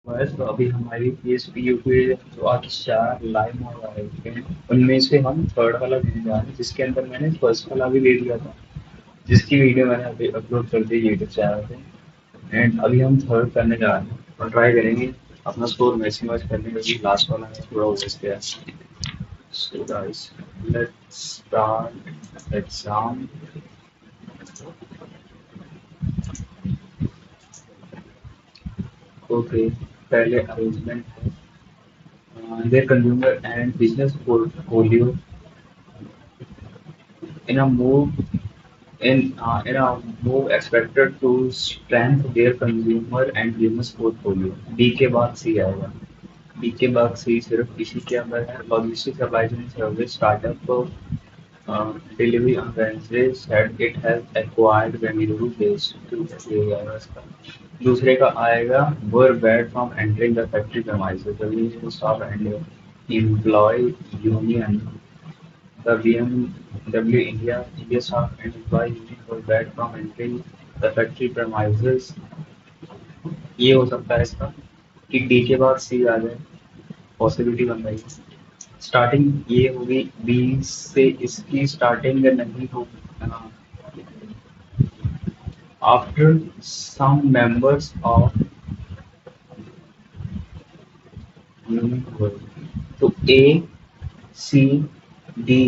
बस तो अभी हमारी पीएसपीयू के जो आज 4 लाइव मॉड आ रहे हैं उनमें से हम थर्ड वाला देने जा रहे हैं जिसके अंदर मैंने फर्स्ट वाला भी ले लिया था जिसकी वीडियो मैंने अभी अपलोड कर दी यूट्यूब चैनल पे एंड अभी हम थर्ड करने जा रहे हैं और ट्राई करेंगे अपना स्कोर मैक्सिमाइज करने का भी लास्ट वाला है थोड़ा हो गया so guys let's start exam okay पहले अरेंजमेंट है their consumer and business portfolio in a move in a move expected to strengthen their consumer and business portfolio. D के बाद C आएगा. D के बाद C सिर्फ इसी के अंदर है. Logistics supply chain service startup delivery on Wednesday said it has acquired Bengaluru based to ये आएगा इसका. दूसरे का आएगा were banned from entering the factory premises. The union will stop and employee union. The BMW India staff and employee union were banned from entering the factory premises. ये हो सकता है इसका कि डी के बाद सी आ जाए पॉसिबिलिटी बन रही है स्टार्टिंग ये होगी बी से इसकी स्टार्टिंग नहीं होगी after some members of union तो A C D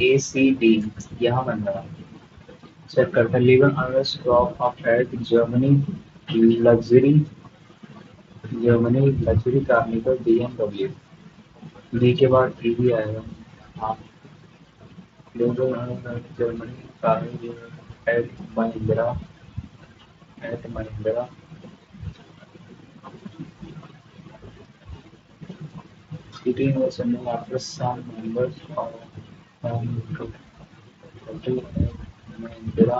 A C D यहाँ बन रहा है चेक करते हैं legal arrest drop of head Germany luxury Germany luxury carnival BMW D के बाद डी भी आएगा हाँ legal Germany carnival at Mahindra city was sending after some members of Mahindra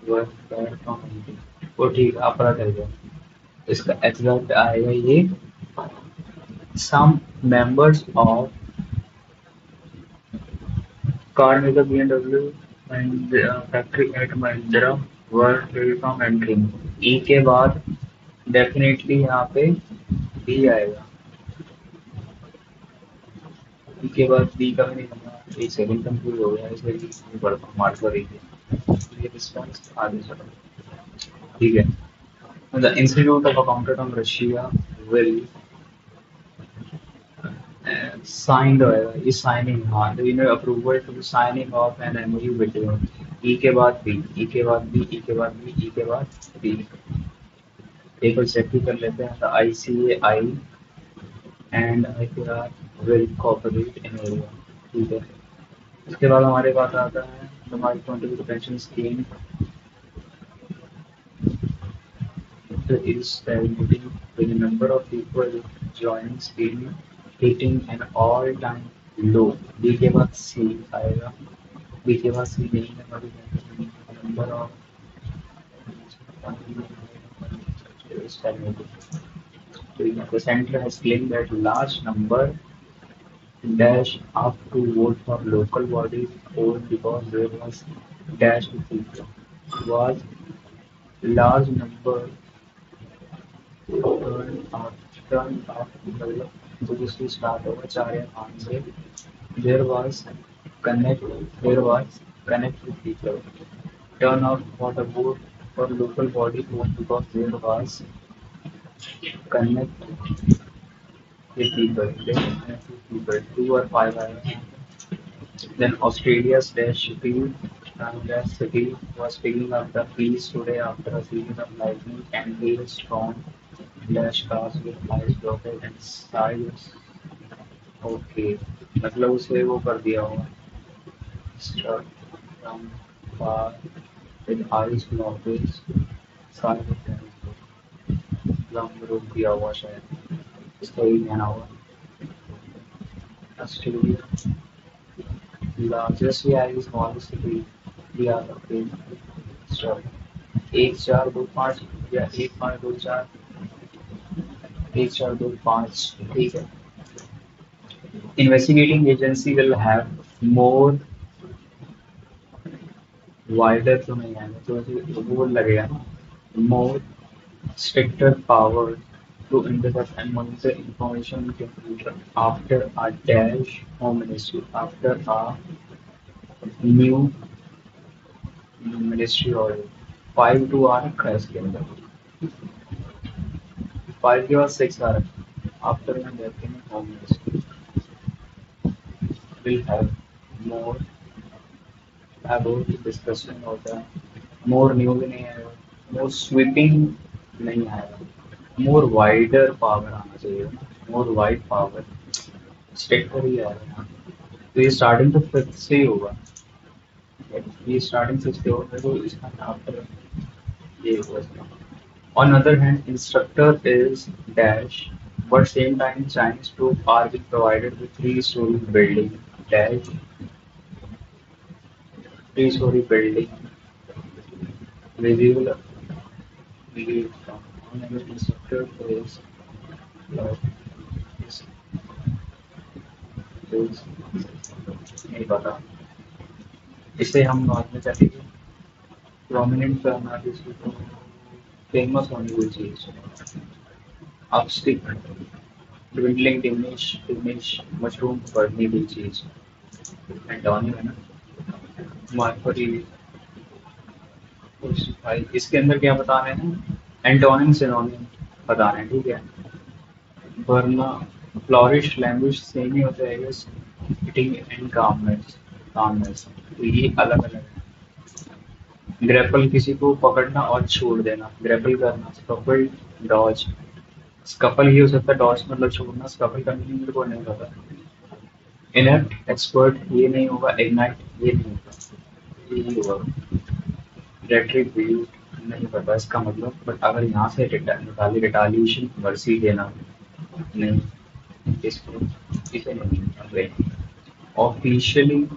were banned from entering. वो ठीक है अपना कर गया इसका एग्जैक्ट आएगा ये some members of Carmaker BMW and factory at Mahindra were banned from entering. E के बाद डेफिनेटली यहाँ पे B आएगा E के बाद B का भी नहीं करना एक सेकंड कंफ्यूज हो गया इसलिए नहीं पढ़ता हूँ मार्क कर रही है ये रिस्पॉन्स आगे चलो ठीक है The Institute of Accountant of Russia will signed is signing हाँ तो इन्हें approval to signing of an MOU between E के बाद बी ई के बाद बी ई के बाद बी ई के बाद बी एक और चेक भी कर लेते हैं the I C A I and I P R will cooperate in area ठीक है इसके बाद हमारे पास आता है हमारी contribute pension scheme is stagnating with the number of people joining scheme hitting an all-time low. B के बाद C आएगा बी के बाद सी नहीं है हमारी number of the center has claimed that large number dash up to vote for local bodies or because there was dash to people was large number turn up मतलब जो जिसकी स्टार्ट होगा 4 या 5 से there was connect there was connect with people turn out for the vote for local body vote because there was connect with people. Then connect with people. 2 or 5 hours. Then Australia's dash dash city was picking up the pace today after a series of lightning and hailstorm dash cars with ice blockade and sides. Okay, मतलब उसे वो कर दिया होगा struck from far with ice blockage side लंब रोक दिया हुआ शायद इसका ही कहना होगा ऑस्ट्रेलिया लार्जेस्ट या स्मॉलेस्ट सिटी दिया करते स्टार्ट 1 4 2 5 या 1 5 2 4 1 4 2 5 ठीक है investigating agency will have more wider तो नहीं आएगा तो ऐसे वो लगेगा ना more stricter power to intercept and monitor information in computer after a dash home ministry after a new ministry order 5 to our crash के अंदर 5 or 6 hours after my death in home ministry will have more about discussion होता है more news नहीं आएगा more sweeping नहीं आएगा more wider power आना चाहिए more wide power स्ट्रिक्टर ही आएगा तो ये स्टार्टिंग तो फिफ्थ से ही होगा ये स्टार्टिंग फिफ्थ से होगा तो इसका आफ्टर ये होगा on other hand instructor is dash but same time Chinese troops are being provided with three-story building dash three-story building visible view from on other instructor is uh, is, is नहीं पता इसे हम बाद में चलेंगे prominent करना जिसको famous होने की चीज अपस्टिक ड्विंडलिंग डिमिनिश मशरूम बढ़ने की चीज एंटोनिम है ना मार्फरी भाई इसके अंदर क्या बता रहे हैं एंटोनिम सिनोनिम बता रहे हैं ठीक है वरना फ्लोरिश लैंग्वेज सेम ही हो जाएगा स्पिटिंग एंड कामनेस तो ये अलग अलग है ग्रैपल किसी को पकड़ना और छोड़ देना ग्रैपल करना स्कफल डॉज स्कफल ही हो सकता है डॉज मतलब छोड़ना स्कफल करने की मेरे को नहीं पता इनर्ट एक्सपर्ट ये नहीं होगा इग्नाइट ये नहीं होगा ये होगा रेट्रिक व्यू नहीं पता इसका मतलब बट अगर यहाँ से निकाली रिटालिएशन मर्सी देना नहीं इसको इसे नहीं officially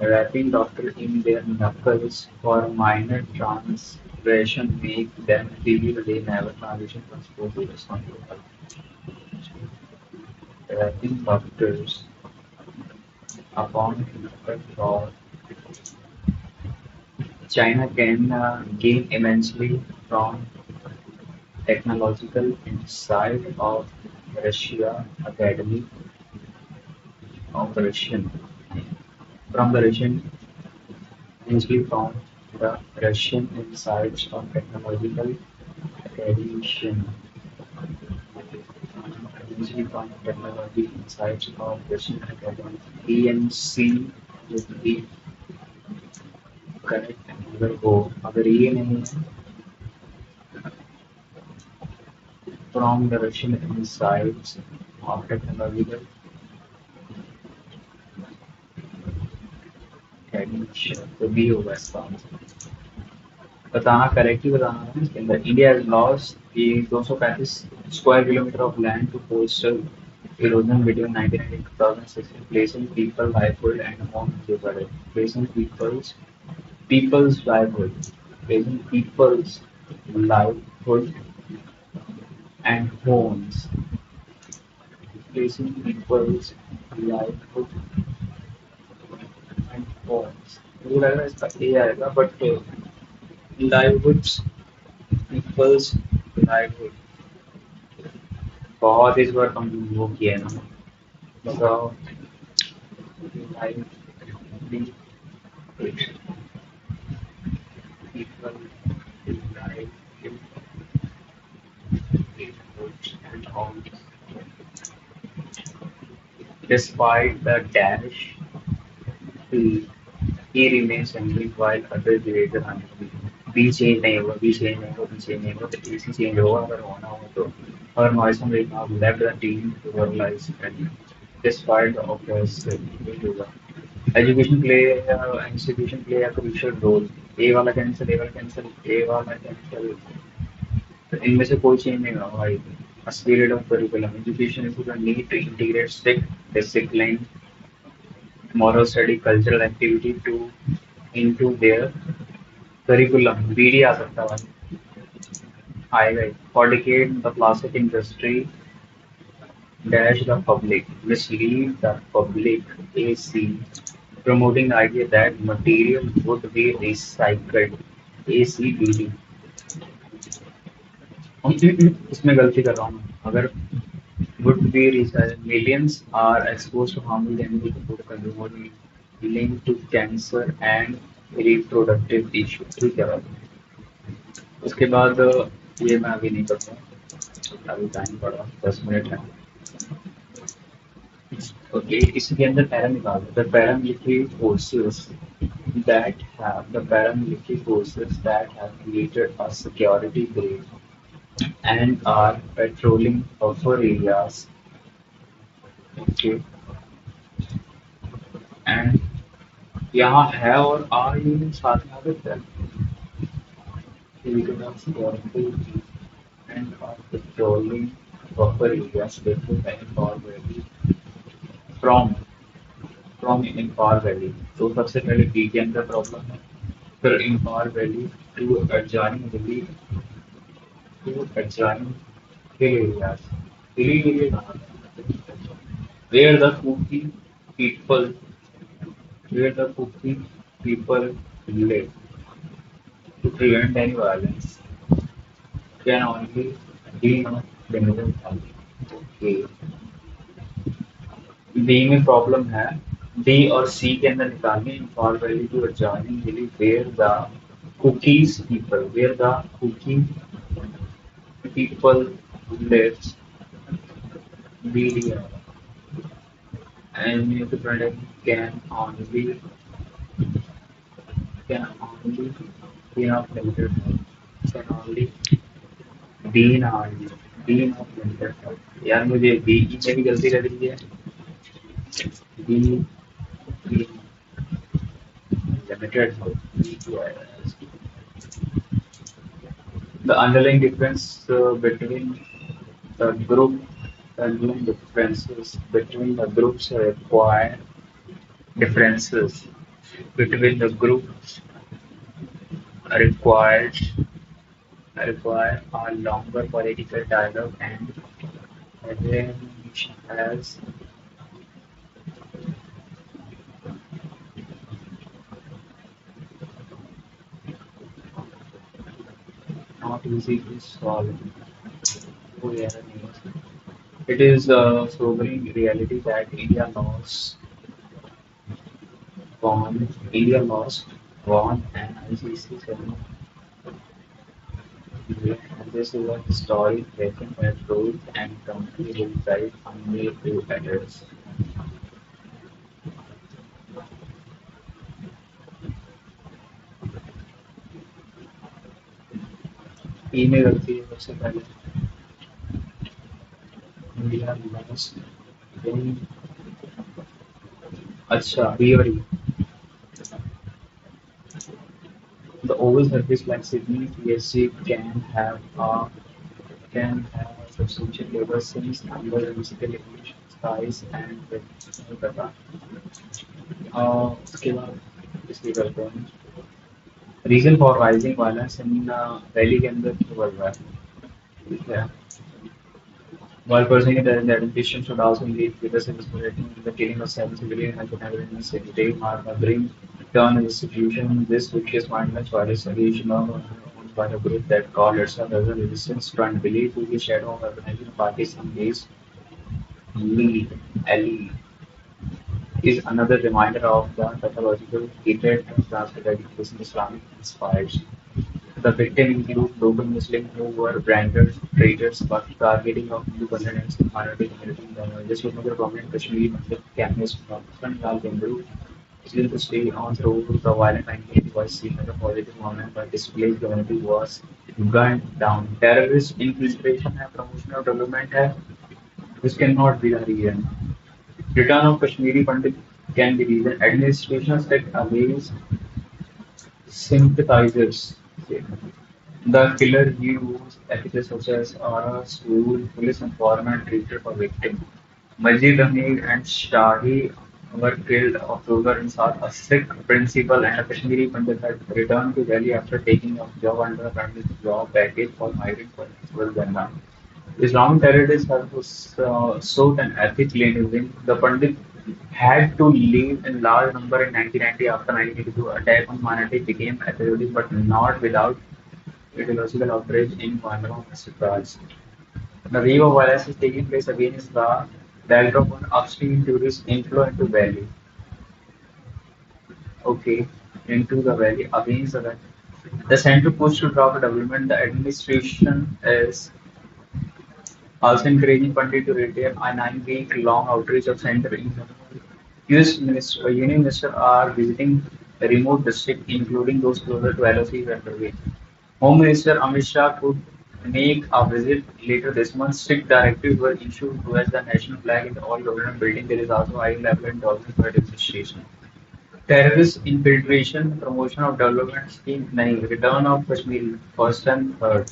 wrapping doctor in their knuckles for minor transgression make them feel they never transition from sport to responsible. Wrapping doctors upon knuckle for China can gain immensely from technological insight of Russia Academy of Russian from the Russian immensely from the Russian insights of technological academician immensely from technology insights of Russian academy ENC would be correct अगर वो अगर ये नहीं है from the Russian insights of technological academician तो भी होगा इसका आंसर बताना करेक्ट ही बताना है इसके अंदर इंडिया हैज लॉस्ट ये 235 square kilometre of land to coastal erosion between 1990 and 2016 placing people livelihood and home jeopardy placing people's livelihood placing people's livelihood and homes placing people's livelihood and homes मुझे लग रहा है इसका ए आएगा but livelihoods people's livelihood बहुत इस बार कम वो किया है ना बताओ livelihood people livelihoods and homes despite the dash he remains angry while others debate the country B change नहीं होगा बी चेंज नहीं होगा बी चेंज नहीं होगा तो एसी चेंज होगा अगर होना हो तो और मॉइसन rate now left the team to वर्लाइज एंड डिस्पाइट ऑफ दिस नहीं होगा education play institution play a crucial role a वाला कैंसिल ए वाला कैंसिल तो इनमें से कोई चेंज नहीं होगा भाई a spirit of curriculum education is the need to integrate strict discipline moral study cultural activity to into their curriculum BD आ सकता है आएगा ही for decade the plastic industry dash the public mislead the public AC promoting the idea that material would be recycled ACBD इसमें गलती कर रहा हूँ मैं। अगर would be research, millions are exposed to harmful chemical food consumer linked to cancer and reproductive issue। ठीक है भाई। उसके बाद ये मैं अभी नहीं करूँगा, अभी टाइम पड़ा 10 मिनट है। ओके, इसके अंदर पैरा निकालो। The paramilitary forces that have created a security grid and are patrolling buffer areas, okay, and यहाँ है और आर यूनिट साथ में आ सकता है। Created a security grid and are patrolling buffer areas within the Imphal Valley from Imphal Valley। तो सबसे पहले डी के अंदर प्रॉब्लम है, फिर Imphal Valley to adjoining valley to adjoining hill areas। Hilly area कहाँ है? Where the people where the Kuki people live to prevent any violence can only be on limited time। Okay, D में problem है। D और C के अंदर निकालनी Imphal valley to adjoining village where the Kuki people lives D and the product can only be of limited help, can only be only be of limited help। यार मुझे B में भी गलती लग रही है। Be limited help, the underlying difference between the group underlying differences between the groups require differences between the groups required require a longer political dialogue and examination has not easy to solve। Oh, yeah, it is a sobering reality that India lost won an ICC semi and this is a historic lesson that growth and company will drive only to adults। Email करती है सबसे पहले। India lost won। अच्छा, B और ई। The oval surface like Sydney PSG can have a substantial labor since under musical English skies and with Kolkata। उसके बाद इसकी करते हैं reason for rising violence in valley के अंदर क्यों बढ़ रहा है। ठीक है, while pursuing the education should also lead leaders in the killing of seven civilians and the in city day mark a grim turn in the situation. This vicious mindless violence solution owned by a group that called itself as a resistance front believed to be shadow of organizing Pakistan based lead Ali is another reminder of the pathological hatred transferred education Islamic inspired। The victims include local Muslims who were branded traitors but targeting of independent and minority communities। This was another prominent Kashmiri Muslim campaign from Lal Gandhu still to stay on through the violent 1980 was seen as a positive moment but displaced community was gunned down। Terrorist infiltration and promotional development है, this cannot be the reason। Return of Kashmiri Pandit can be reason। Administration set against sympathizers। The killer used epithets such as Ara, school, police informant, treated for victim। Majid Amir and Shahi were killed October in South. A Sikh principal and a Kashmiri Pandit had returned to Delhi after taking a job under a family's job package for migrant for Ganga। Islamic terrorists have sought an ethic cleansing. The Pandit had to leave in large number in 1990 after 1982 attack on minority became episodic but not without ideological outrage in Mandama Raj. The wave of violence is taking place against the backdrop of upstream tourist inflow into valley. Okay, into the valley against the valley. The center push to drop development. The administration is also encouraging Pandit to retain a 9 week long outreach of center in Union Minister are visiting the remote district, including those closer to LOC underway. Home Minister Amit Shah could make a visit later this month. Strict directives were issued to as the national flag in all government buildings. There is also high level endorsement for administration. Terrorist infiltration, promotion of development scheme, nahi. Return of Kashmir, first and third.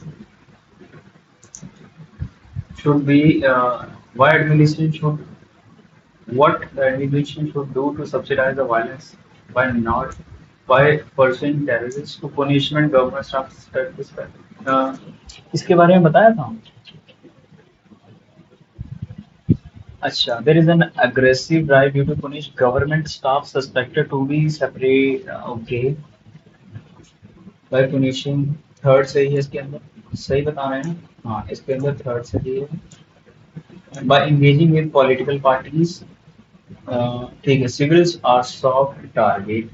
Should be why administration should what the administration should do to subsidize the violence by not by pursuing terrorists to punishment government staff suspect. इसके बारे में बताया था. अच्छा, there is an aggressive drive due to punish government staff suspected to be separate. Okay, by punishing third सही है इसके अंदर सही बता रहे हैं ना. हाँ इसके अंदर थर्ड सही है. By engaging with political parties. ठीक है. Civils are soft target.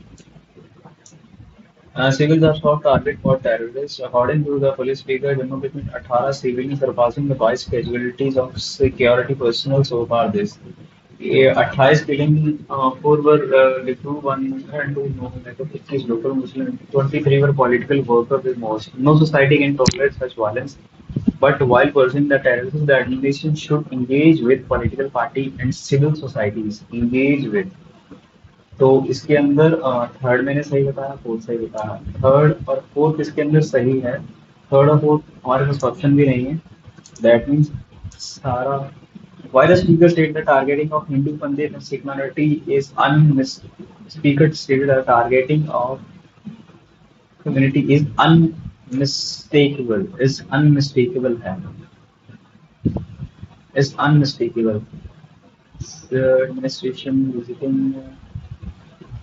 Civils are soft target for terrorists. According to the police figure, Jammu Kashmir 18 civilians surpassing the 22 casualties of security personnel so far this. ये 28 killing, 4 were recruit, 1 and 2 no, like 21 local Muslim, 23 were political workers with most. No society can tolerate such violence. But while pursuing the terrorism, the administration should engage with political party and civil societies. Engage with. तो इसके अंदर third मैंने सही बताया, fourth सही बताया. Third और fourth इसके अंदर सही है. थर्ड और फोर्थ हमारे पास ऑप्शन भी नहीं है. दैट मीन्स सारा. Why the speaker stated the targeting of Hindu Pandit and Sikh minority is speaker stated the targeting of community is unmistakable है. Is unmistakable. The administration visiting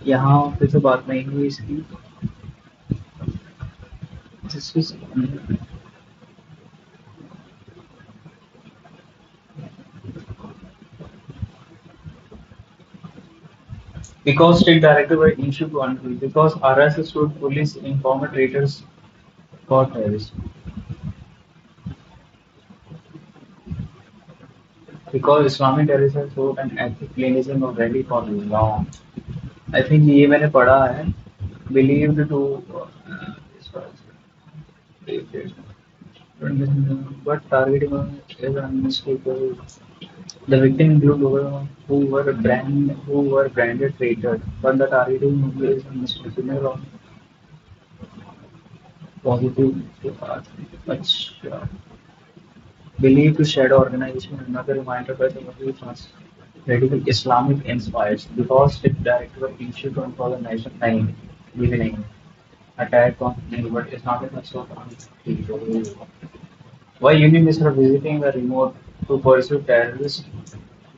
यहाँ पे तो बात नहीं हुई इसकी. This is because strict directive were issued to unfree because RSS should police informer traitors for terrorists. Because Islamic terrorists have sought an ethnic cleansing of Delhi for long. I think ये मैंने पढ़ा है. Believed to but targeting is unmistakable. The victim include those who were branded traitors, but the targeting is unmistakable or positive. अच्छा. Believed to shadow organization another reminder by the Muslim trans radical Islamic inspired because strict directive were issued on for the nation nine evening attack on but Islamic assault on people. Why Union Minister visiting the remote to pursue terrorists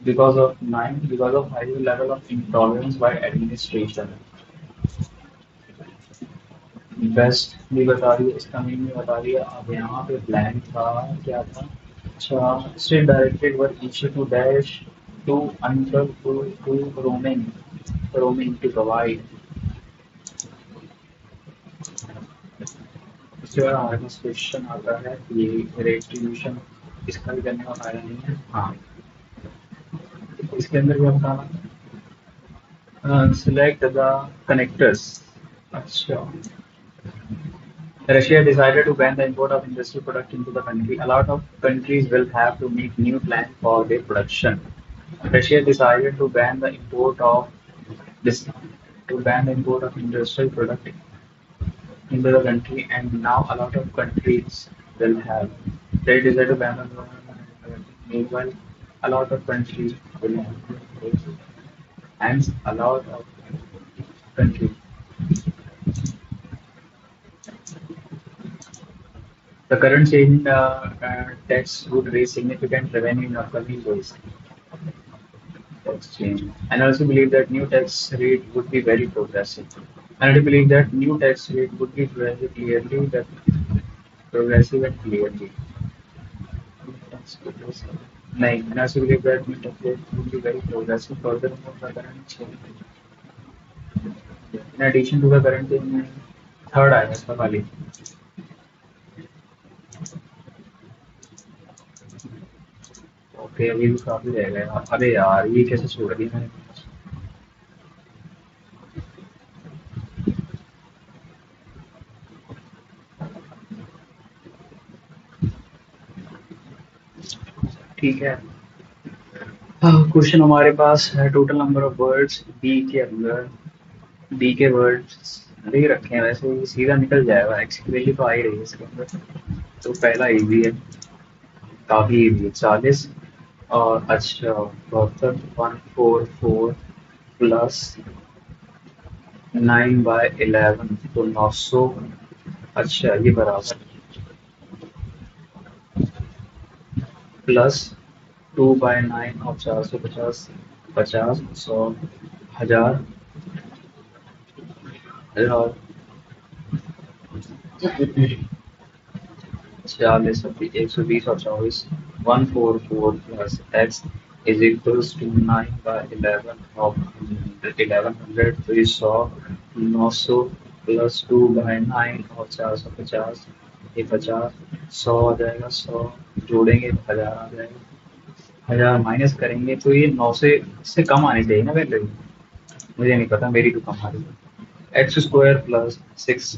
because of high level of intolerance by administration. Best भी बता रही है, इसका meaning भी बता रही है. अब यहाँ पे ब्लैंक था क्या था. अच्छा. State directed were issue to dash to under to roaming to provide. इसके बाद हमारे पास क्वेश्चन आता है ये रेडिस्ट्रीब्यूशन इसका भी करने का फायदा नहीं है. हाँ इसके अंदर क्या बताना. Select the connectors. अच्छा. Russia decided to ban the import of industrial product into the country. A lot of countries will have to make new plans for their production. Russia decided to ban the import of this to ban the import of industrial product into the country, and now a lot of countries will have. They decided to ban the meanwhile a lot of countries will have, and a lot of countries. The current change in tax would raise significant revenue in upcoming years. Tax change. And I also believe that new tax rate would be very progressive. And I believe that new tax rate would be very clearly that progressive and clearly. नहीं, massively bad metal plate will be very progressive. Furthermore, the current change. In addition to the current in third आएगा इसका खाली। Okay, अभी भी काफी रह गया यार। अरे यार, ये कैसे छोड़ दिया मैंने। ठीक है। क्वेश्चन हमारे पास है total number of words B के अंदर। बी के वर्ड्स दे रखे हैं, वैसे ये सीधा निकल जाएगा, एक्स की वैल्यू तो आ ही रही है इसके अंदर। तो पहला इजी है, काफी इजी है। 40 और अच्छा 144 प्लस 9/11 तो 900। अच्छा, ये बराबर प्लस 2/9 और 450। 50, 100, 1000, 1000, 40, 120 और 24। 144 plus x is equals to 9/11 of 1100 तो ये 100। 900 प्लस 2/9 और 450, ये 50। 100 आ जाएगा, 100 जोड़ेंगे तो 1000 आ जाएगा। 1000 माइनस करेंगे तो ये 9 से इससे कम आनी चाहिए ना पहले। मुझे नहीं पता, मेरी तो कम आ रही है। X square plus 6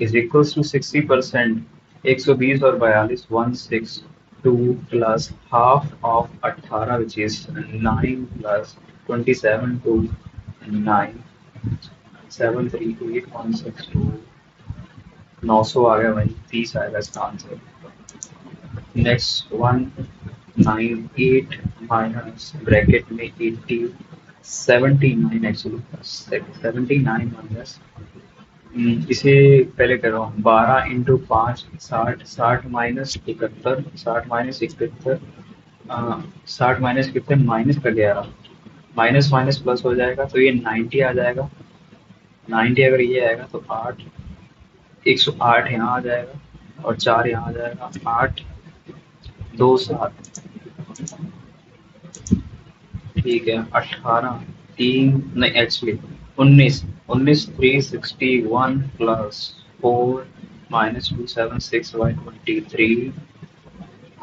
is equals to 60%। 120 और 42 162 plus half of 18 which is 9 plus 27 to 9 738 162। 900 आ गया भाई, 30 आएगा इसका आंसर। नेक्स्ट 198 माइनस ब्रैकेट में 80 79 एक्चुअली 79 माइनस। इसे पहले कर रहा हूँ 12 × 5 60। 60 माइनस 71, 60 माइनस 71, 60 माइनस कितने माइनस का 11। माइनस माइनस प्लस हो जाएगा तो ये 90 आ जाएगा। 90 अगर ये आएगा तो 8, 108 यहाँ आ जाएगा और 4 यहाँ आ जाएगा। 8 2 7। ठीक है। 18 3 नहीं actually 19। 19 361 plus 4 minus 276/23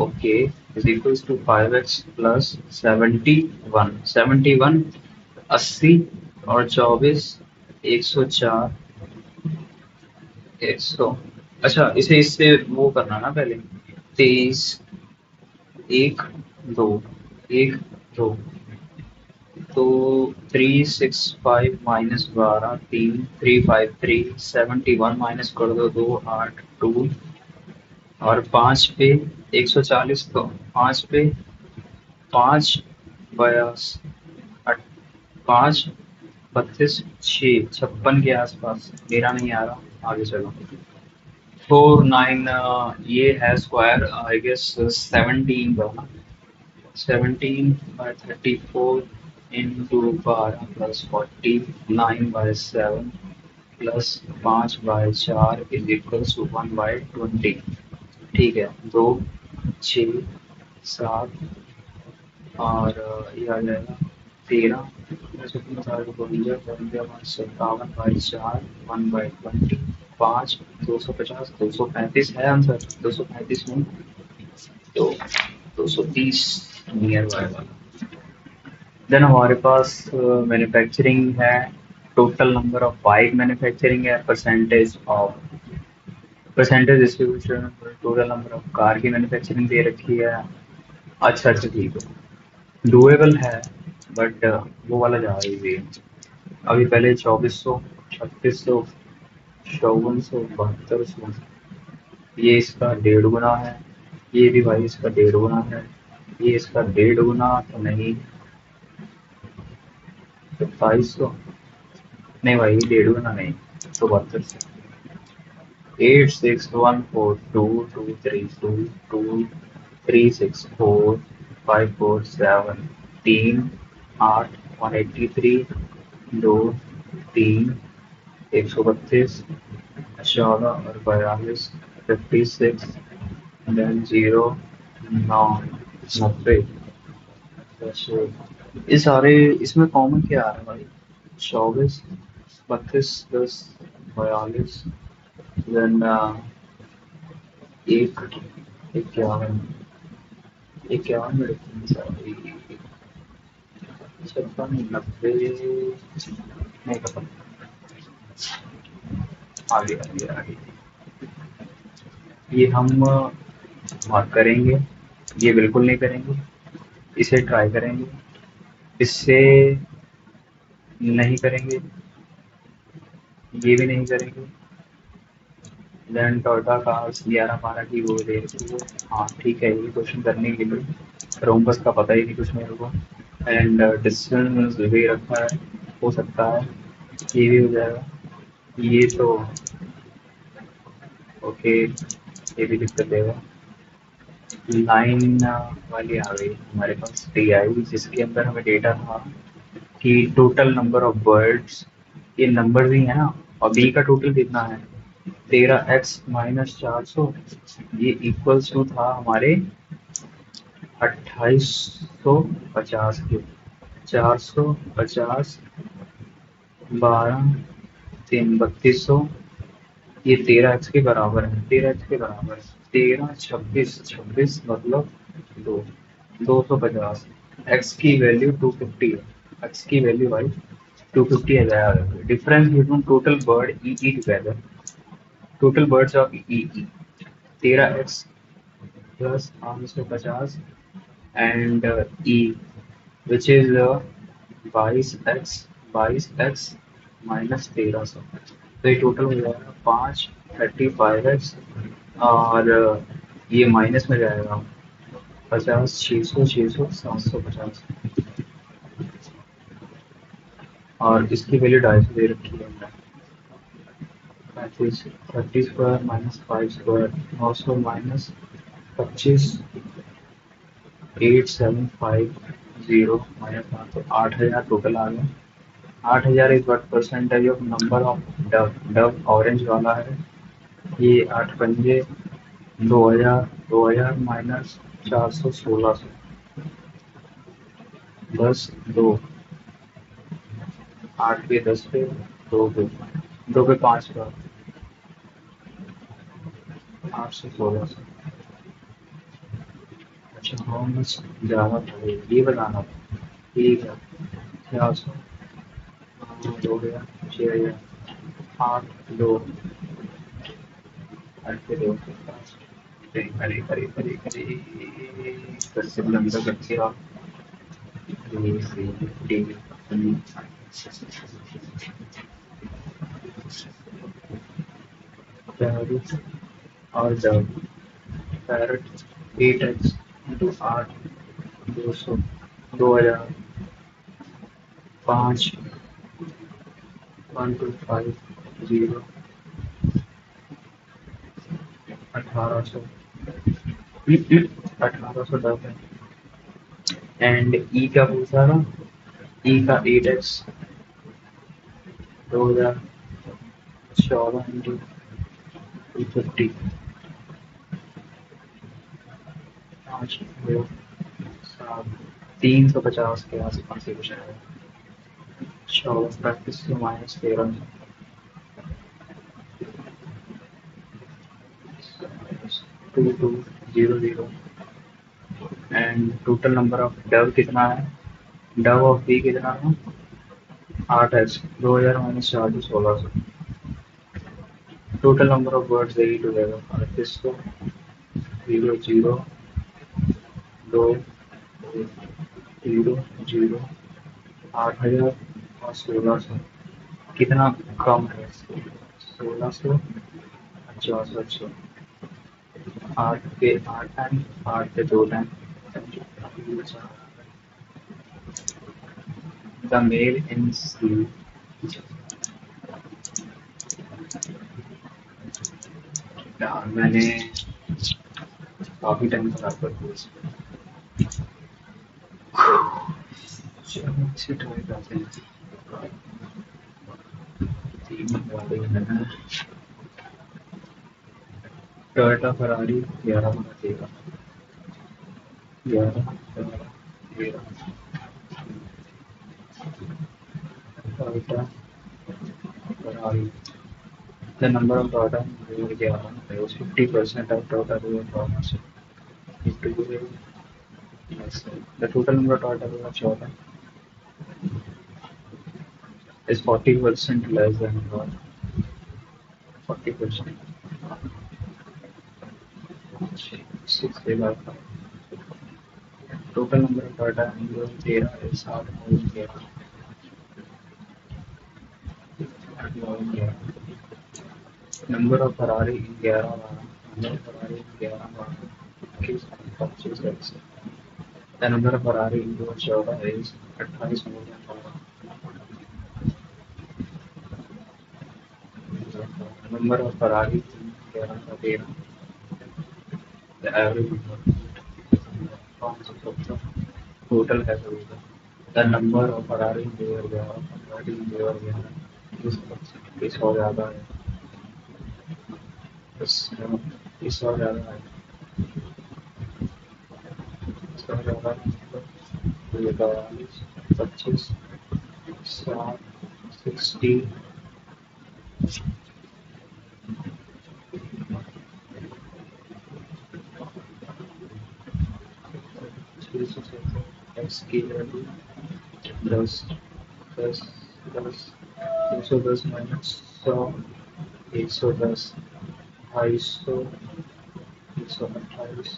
okay is equals to 5x plus 71। 71 80 और 24 104 100। अच्छा, इसे इससे वो करना ना पहले। 23 1 2 1 2 तो 365 माइनस 12 3 353 71 माइनस कर दो 2 8 2 और 5 पे 140 तो 5 पे 5 बयास 5 32 6 56 के आसपास। मेरा नहीं आ रहा, आगे चलो। 49 ये है स्क्वायर आई गेस 17 का। 17/34 into 12 plus 40 9/7 plus 5/4 is equals to 1/20। ठीक है। 2 6 7 और ये आ जाएगा 13 57/4 1/20। 5 250 235 है आंसर। 235 में तो 230 नियर बाय वाला। देन हमारे पास मैन्युफैक्चरिंग है। Total number of bike manufacturing है। Percentage distribution. Total number of car की मैन्युफैक्चरिंग दे रखी है। अच्छा अच्छा ठीक है, डुएबल है बट वो वाला जा रही है। अभी पहले 2400 3600 5400 7200। ये इसका 1.5 गुना है। ये भी भाई इसका 1.5 गुना है। ये इसका 1.5 गुना तो नहीं। 2700 नहीं भाई, 1.5 गुना नहीं। तो 7200। 861422236454 3 8 183 2 3 132 14 और 42 56, देन 0, 9, 90। वैसे ये सारे इसमें कॉमन क्या आ रहा है भाई? 24, 32, 10, 42, देन एक, 51, 51 में रखेंगे सारे, 56, 90, नहीं पता। आगे आगे आगे ये हम मार्क करेंगे, ये बिल्कुल नहीं करेंगे, इसे ट्राई करेंगे, इससे नहीं करेंगे, ये भी नहीं करेंगे, देन टोयोटा कार्स 11-12 की वो दे रखी है। हाँ ठीक है, ये क्वेश्चन करने के लिए रोम्बस का पता ही नहीं कुछ मेरे को। एंड डिस्टेंस भी रखा है, हो सकता है ये भी हो जाएगा। ये तो ओके, ये भी दिक्कत देगा। लाइन वाली आ गई हमारे पास टी आई, जिसके अंदर हमें डेटा था कि टोटल नंबर ऑफ बर्ड्स, ये नंबर ही है ना, और बी का टोटल कितना है? 13x-400, ये इक्वल्स टू था हमारे 2850 के। 450, 12, 3, 3200, ये 13x के बराबर है, 13x के बराबर है। 13, 26, 26 मतलब 2, 250। x की वैल्यू 250 है, x की वैल्यू भाई 250 है यार। Difference between total bird E E together, total birds of E E, 13x plus 550 and E, which is 22x, 22x minus 1300, तो ये टोटल हो जाएगा 535x, और ये माइनस में जाएगा 50, 600, 600, 750, और इसकी वैल्यू 250 दे रखी है हमने। 35, 30 square minus 5 square, 900 minus 25, 8750 minus 500, 8000 total आ गया। 8000 is what percentage of number of Dove, Dove orange वाला है। ये 8 पंजे 2000, 2000 माइनस 400, 1600, 10, 2, 8 पे 10 पे 2 पे 2 पे 5 का 800, 1600। अच्छा हाँ बस ज़्यादा था ये बताना था। ठीक है, 400, 2000, 6000, 8, 2, 8 पे 2, 5, अरे अरे अरे अरे, कैसे लंबा करके आप ए सी डी ई, पैरेट और dub, parrot 8x into 8, 200, 2000, 5, 1250, 1800, 1800 dub है। एंड ई का पूछा था, ई का 8x, 2014 इंटू 250, 5, 2, 7, 350 के आसपास ही कुछ है। 34 से minus 13, 2200, and total number of Dove कितना है? डव ऑफ बी कितना है? 8x, 2000 minus 4, 1600, total number of birds यही टुगेदर 3800, 0, 0, 2, 0, 0, 8000 और 1600, कितना कम है? 1600, 50, अच्छा 8 पे 8 टाइम, 8 पे 2 टाइम, द मेल इन सी। यार मैंने काफी टाइम खराब कर दिया इसमें। चलो अच्छे ट्राई करते हैं। 3 वाले हैं। टोयोटा फरारी 11 बटा 13, 11 11 13। Toyota Ferrari, the number of Toyota River Gavana was 50% of Toyota River Gavana's. Yes, the total number of Toyota River Gavana is 40% less than 40%. Six River. Total number of Toyota River Gavana is 7,000. Number of Ferrari in Gavana. Number of Ferrari in Gavana is 26. The number of Ferrari in Toyota is 28 more than 5. Number of Ferrari in Gavana. The average total has a reason. The number of Ferrari there Ferrari there is is हो ज़्यादा है इस इस हो ज़्यादा है इस हो ज़्यादा है ये 42 25 7 60 इसकी वैल्यू 10 10 10 210 माइनस 100 110 250 128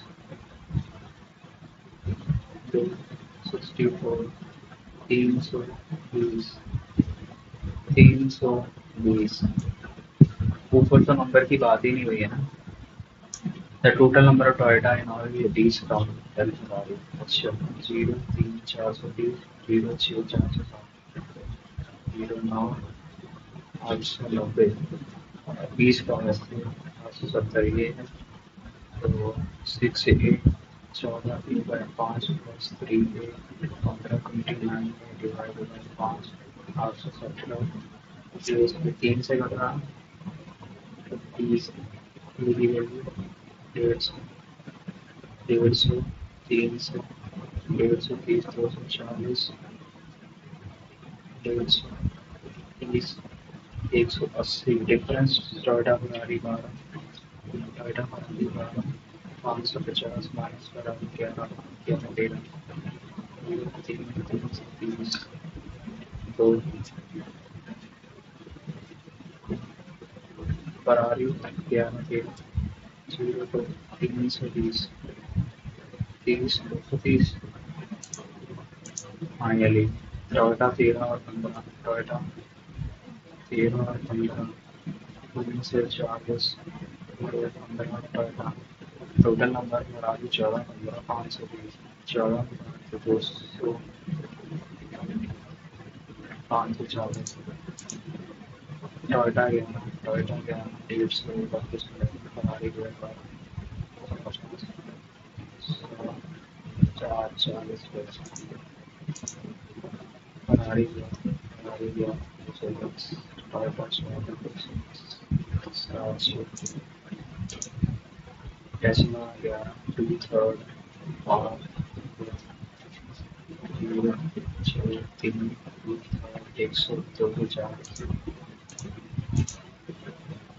264 320 320 ऊपर तो नंबर की बात ही नहीं हुई है ना the total number of Toyota in all ये 20 काउंट फरारी अच्छा 0 3 420 0 6 407 0 9 890 20 काउंट 870 ये है तो 6 8 14 3/5 प्लस 3 15 29 डिवाइड बाई 5 817 इसमें 3 से घट रहा 30 की value 150 150 300 150 240 150 180 difference Toyota Ferrari 550 minus Ferrari 11 दो फरारी 0 तो 320 230 फाइनली टोयोटा 13 और 15 टोयोटा 13 और 15 उनसे 40 और 15 Toyota total number Ferrari 14 15 520 14 200 540 Toyota गया 150 फरारी 440 फरारी गया 210 टोयोटा 700 टेस्ला गया 2/3 और 3 100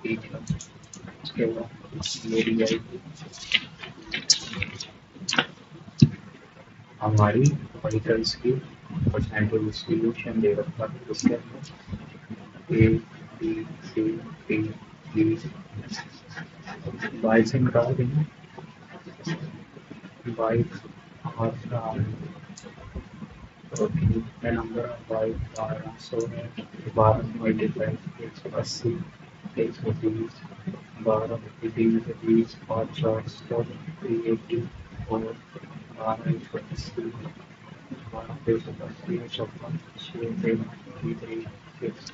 ठीक है उसके बाद मेरी आएगी हमारी व्हीकल्स की परसेंटेज डिस्ट्रीब्यूशन दे रखा है उसके अंदर A B C D E bike से निकाल देंगे बाइक और okay the number of bike 1200 है 12 मल्टीप्लाई 180 120 12 20 और 400 380 और 12 180 12 380 56 6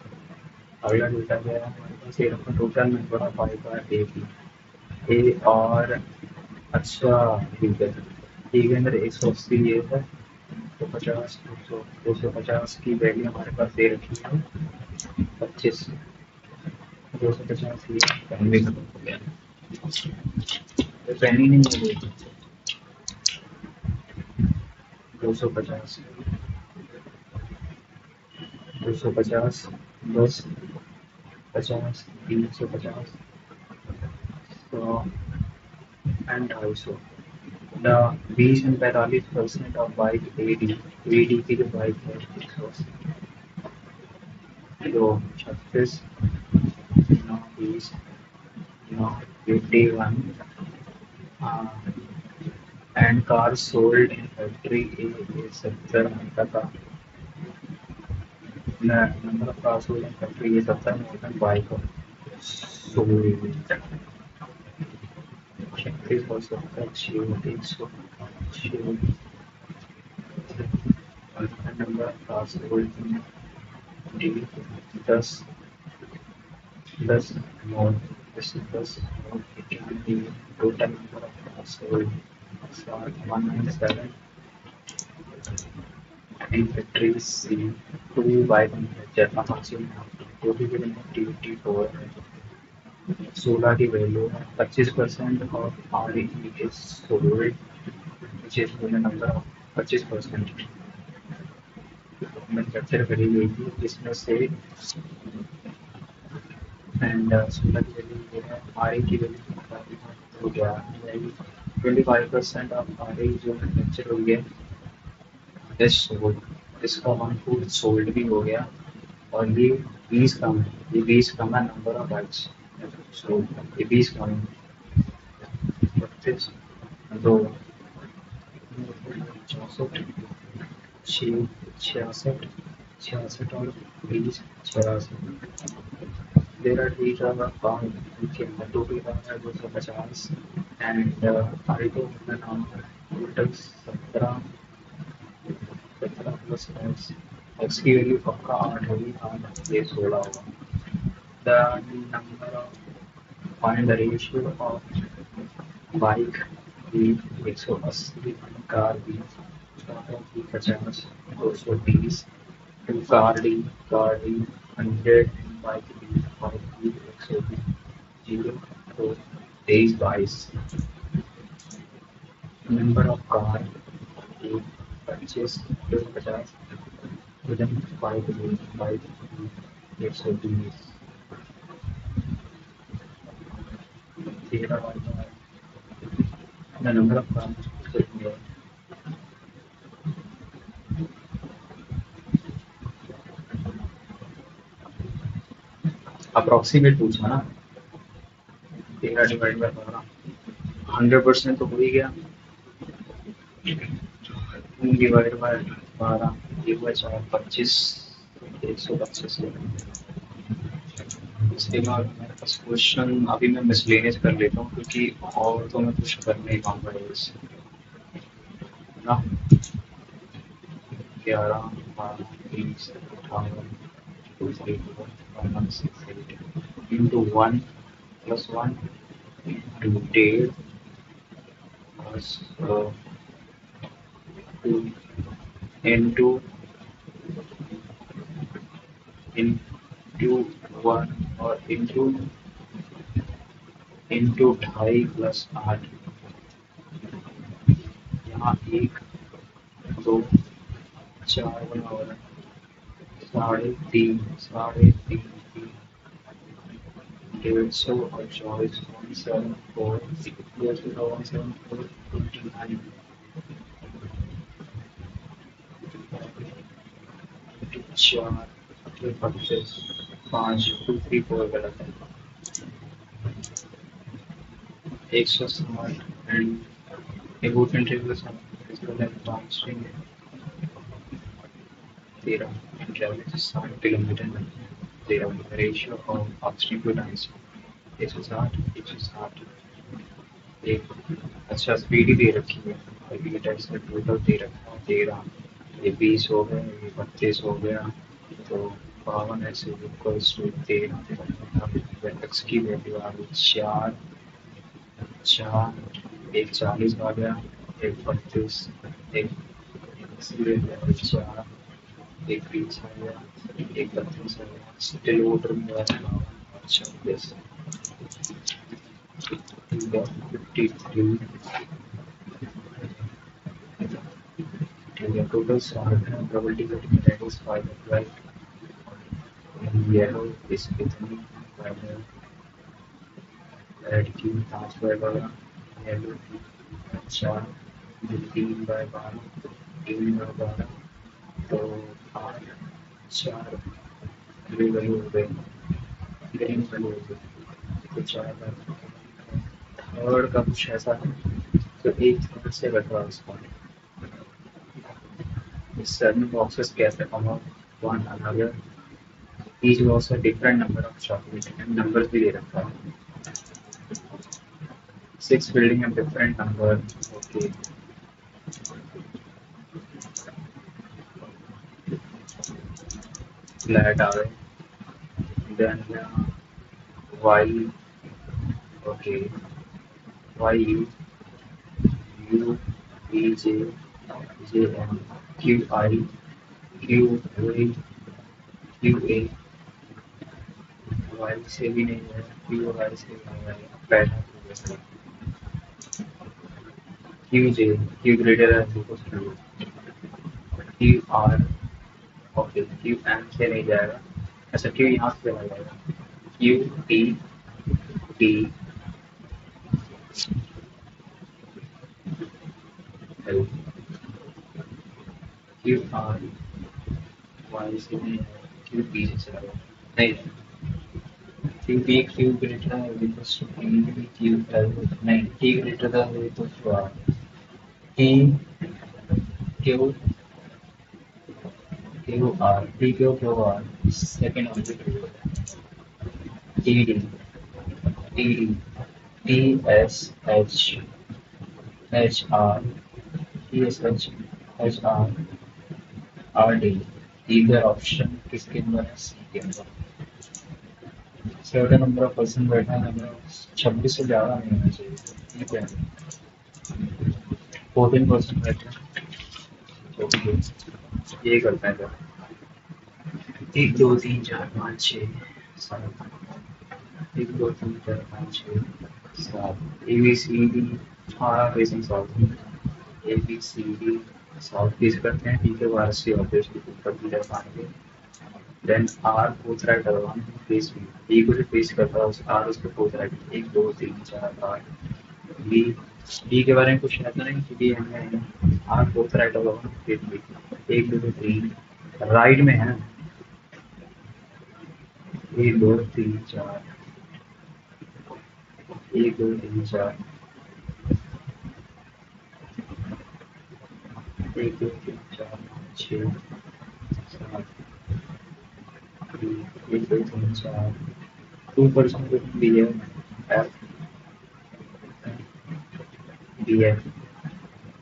अगला डेटा गया है हमारे पास ये रखा टोटल नंबर ऑफ बाइक बार ए और अच्छा ठीक है ठीक है अंदर 180 ये है 250 250 की वैल्यू हमारे पास दे रखी है 25 250 ये पहले खत्म हो गया पेनी नहीं है। 250, 250, 10, 50, 350, 100 and 250। The 20 and 45% of bike AD, AD की जो बाइक है 180, तो 36, 9, 20, 9, 81, and cars sold in factory A is 70 का number of cars sold in factory A 70 more than bike sold 36 हो सकता है 6 100 6 number of cars sold in D 10 10 more, this is 10 more, it can be total number of cars sold 197 in factory C 2 by manufacturer Apache total billing of TT4 सोलह की value है 25% of R is sold which is number of 25% manufacture करी गई थी जिसमें से and सोलह की वैल्यू ये है आर की वैल्यू हो गया 25% ऑफ आर जो मैन्युफैक्चर हुई है इज सोल्ड इसका 1/4 सोल्ड भी हो गया और ये 20 कम है ये 20 कम है नंबर ऑफ बाइक्स सोल्ड ये 20 कम है 32 दो 64 छियासठ छियासठ और 20 86 देर आर थ्री पाँच टोटल का है 250 एंड आई तो नाम टोटल 17 17 प्लस एक्स एक्स की वैल्यू पक्का 8 होगी 8 ये 16 होगा the number of find the ratio of bike भी 180 कार भी 50 220 टू कार डी 100 बाइक भी 120 जीरो तो 23 22 नंबर ऑफ कार एक 25 250 within bike 120 13 the number of cars approximate पूछा ना 13 डिवाइड बाय 12 100% तो हो ही गया डिवाइड बाय 12 ये हुआ 4 25 125 इसके बाद मेरे पास क्वेश्चन अभी मैं मिसलेनियस कर लेता हूँ क्योंकि और तो मैं कुछ कर नहीं पाऊंगा इससे ना 11 12 20 18 2 3 4 5 6 8 into 1 plus 1 into 10 plus 2 into into 1 और into 2.5 प्लस 8 यहाँ 1 2 4 बराबर 3.5 3.5 150 और 24 174 174 29 4 25 5 2 3 4 गलत है 160 एंड एबोट इंटीग्रल इसका left downstream 13 and travel 60 kilometre 13 ratio of upstream to downstream 160 एक अच्छा स्पीड ही दे रखी है और ये टैक्स में टोटल दे रखा है 13 ये 20 हो गया ये 32 हो गया तो 52 ऐसे इक्वल्स टू 13 एक्स की वैल्यू आ गई 4 4 एक 40 आ गया एक 32 एक 4 एक 20 आ गया एक 32 आ गया स्टिल वोटर में 56 You got 53. Your total sort probability getting red is 5, right? And yellow is becoming by the red cube transfer by yellow cube 4 15 by 12 3 by 12 तो 8 4 ग्रे वैल्यू हो गई ग्रीन वैल्यू हो गई तो 4 बार थर्ड का कुछ ऐसा है तो एक थर्ड से घट रहा है उसका certain boxes कैसे come out one another each box a different number of chocolate and numbers भी दे रखा है six building a different number okay flat आ गए then y okay y u u v j j m q I q a q a y से भी नहीं है q y से नहीं है flat q j q greater than equals to q r okay Q M से नहीं जाएगा अच्छा क्यू यहाँ से चला जाएगा Q T T L Q R Y से नहीं आएगा क्यू पी से चला जाएगा नहीं क्यू पी क्यू ग्रेटर है equals to P Q L नहीं T greater than equals to R T Q Q R T Q R second object T D T D T S H H R T S H H are R D either option किसके अंदर है सी के अंदर certain number of person बैठा है number 26 से ज़्यादा नहीं होना चाहिए ठीक है 14% बैठे हैं तो ये करते हैं तो 1 2 3 4 5 6 7 1 2 3 4 5 6 7 ए बी सी डी हमारा facing south A B C D south face करते हैं ठीक है बाहर से ऑब्वियसली ऊपर की तरफ आएंगे देन आर फोर्थ राइट अगवान फेस बी को जो फेस करता है उस आर उसके फोर्थ राइट 1 2 3 4 5 बी बी के बारे में कुछ कहता नहीं क्योंकि हमें आर फोर्थ राइट अगवान फेस बी 1 2 3 राइट में है 1 2 3 4 1 2 3 4 1 2 3 4 6 7 1 2 3 4 2% बी है एफ बी है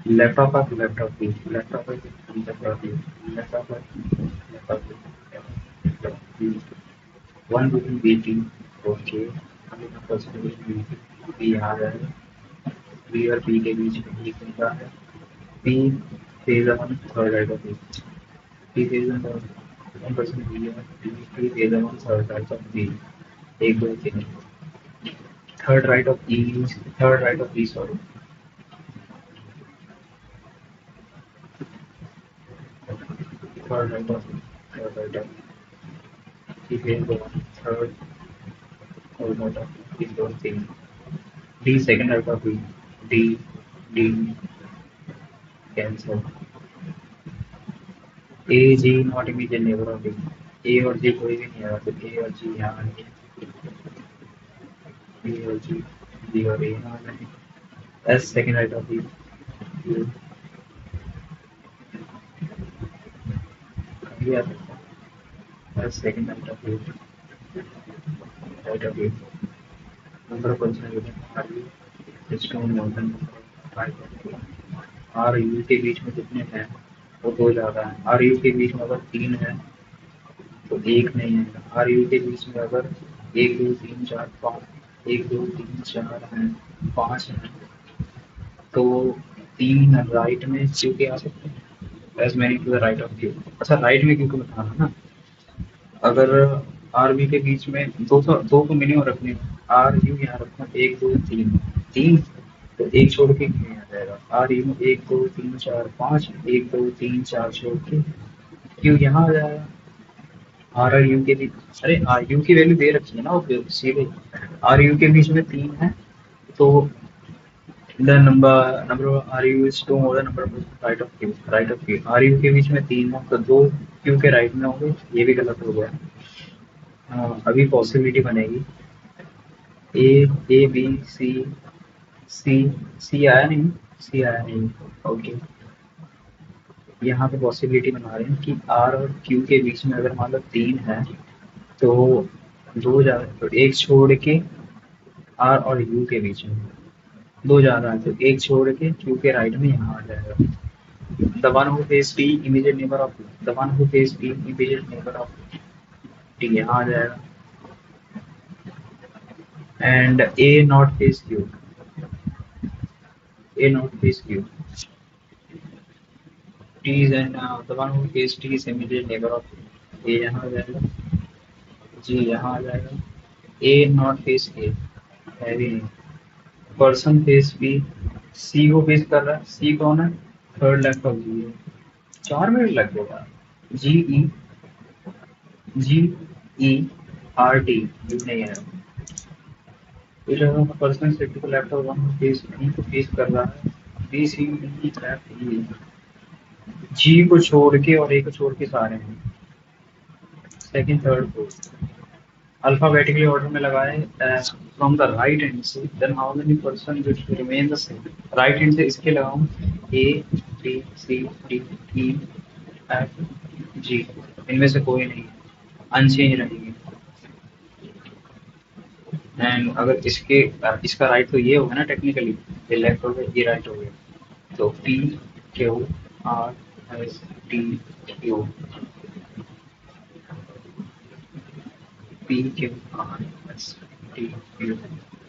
left of B left of B left of B left of B left of B 1 2 3 B T okay हमें पर्सन बी आ रहा है बी और बी के बीच में एक होता है B face one third right of B face one person B है B face one third right of B 1 2 3 third right of E third right of B sorry third right of third right of he failed the third right of these those things D second right of B D D cancel A G not immediate neighbor of B A और G कोई भी नहीं आया तो A और G यहाँ आएंगे B और G D और A यहाँ आएंगे S second right of B U कभी आ सकता है S second right of B right of B number of consonant R U H two more than 5 R U के बीच में कितने हैं वो 2 ज़्यादा है आर यू के बीच में अगर 3 है तो 1 नहीं है आर यू के बीच में अगर 1 2 3 4 5 1 2 3 4 हैं 5 हैं तो 3 राइट में क्यू के आ सकते हैं as many to the right of Q अच्छा राइट में क्यू को बताना ना अगर आर बी के बीच में 2 को मिनिमम रखने आर यू यहाँ रखना 1 2 3 तीन, तो एक छोड़ के क्यों आ जाएगा? आर यू एक दो तीन चार पाँच, एक दो तीन चार छोड़ के क्यों यहाँ आ जाएगा? आर और यू के बीच, अरे आर यू की वैल्यू दे रखी है ना वो सीधे, आर यू के बीच में तीन है, तो the number of R U is two more the number of right of Q, R U के बीच में तीन है तो दो क्यू के राइट में होंगे, ये भी गलत हो गया। अभी पॉसिबिलिटी बनेगी ए, ए बी सी, सी, सी आया नहीं, सी आया नहीं, ओके। यहाँ पे पॉसिबिलिटी बना रहे हैं कि आर और क्यू के बीच में अगर मान लो तीन है, तो दो जा, तो एक छोड़ के आर और यू के बीच में दो जा रहा है, तो एक छोड़ के क्यू के राइट में यहाँ आ जाएगा। The one who face T immediate neighbour of, the one who face T immediate neighbour of T यहाँ आ जाएगा। And A not face Q, A not face Q, T is and the one who face T is immediate neighbour of A यहाँ आ जाएगा, जी यहाँ आ जाएगा। ए not face ए है भी नहीं, पर्सन फेस बी, सी को फेस कर रहा है, सी कौन है? थर्ड लेफ्ट ऑफ जी है। 4 मिनट लग गया। G E, G E R T, U नहीं है। फिर पर्सन सेफ्टी को left of one face B को फेस कर रहा है, B C D left E, G को छोड़ के और ए को छोड़ के सारे हैं, second third fourth alphabetically order में लगाए फ्रॉम द राइट हैंड से, then how many person will remain the same. Right hand से इसके लगाऊं, A B C D E F G, इनमें से कोई नहीं अनचेंज रहेंगे। एंड अगर इसके इसका राइट तो ये होगा ना टेक्निकली, ये लेफ्ट हो गया, ये राइट हो गया, तो P Q R S T Q, P Q R S T Q,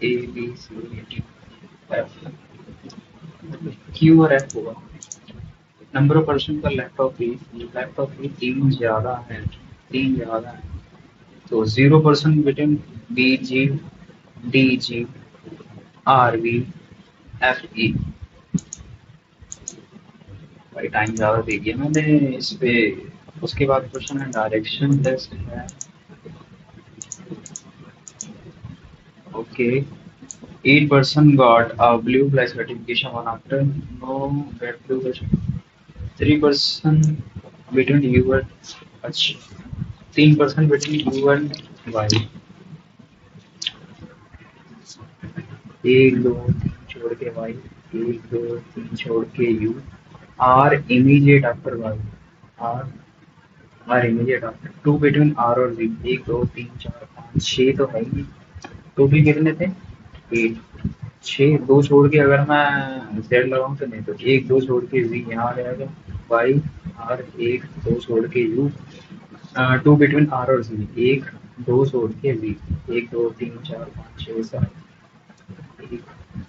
A B C D F, Q और एफ होगा। नंबर ऑफ पर्सन का लेफ्ट ऑफ बी तीन ज्यादा है, तीन ज्यादा है, तो 0% between B G D G R B F E. भाई टाइम ज़्यादा दे दिया मैंने इस पे। उसके बाद क्वेश्चन है डायरेक्शन टेस्ट है, okay. 8% got a blue flag certification one after no get blue flag, 3% between you and, अच्छा, 3% between you and y, एक दो तीन छोड़ के y, एक दो तीन छोड़ के u, R immediate after Y, R R immediate after, two between R और वी, एक दो तीन चार पाँच छः तो है ही, टोटल कितने थे? 8, छः, दो छोड़ के अगर मैं जेड लगाऊं तो नहीं, तो एक दो छोड़ के वी यहाँ आ जाएगा, वाई आर, एक दो छोड़ के यू, टू बिटवीन आर और वी, एक दो छोड़ के वी, एक दो तीन चार पाँच छः सात, एक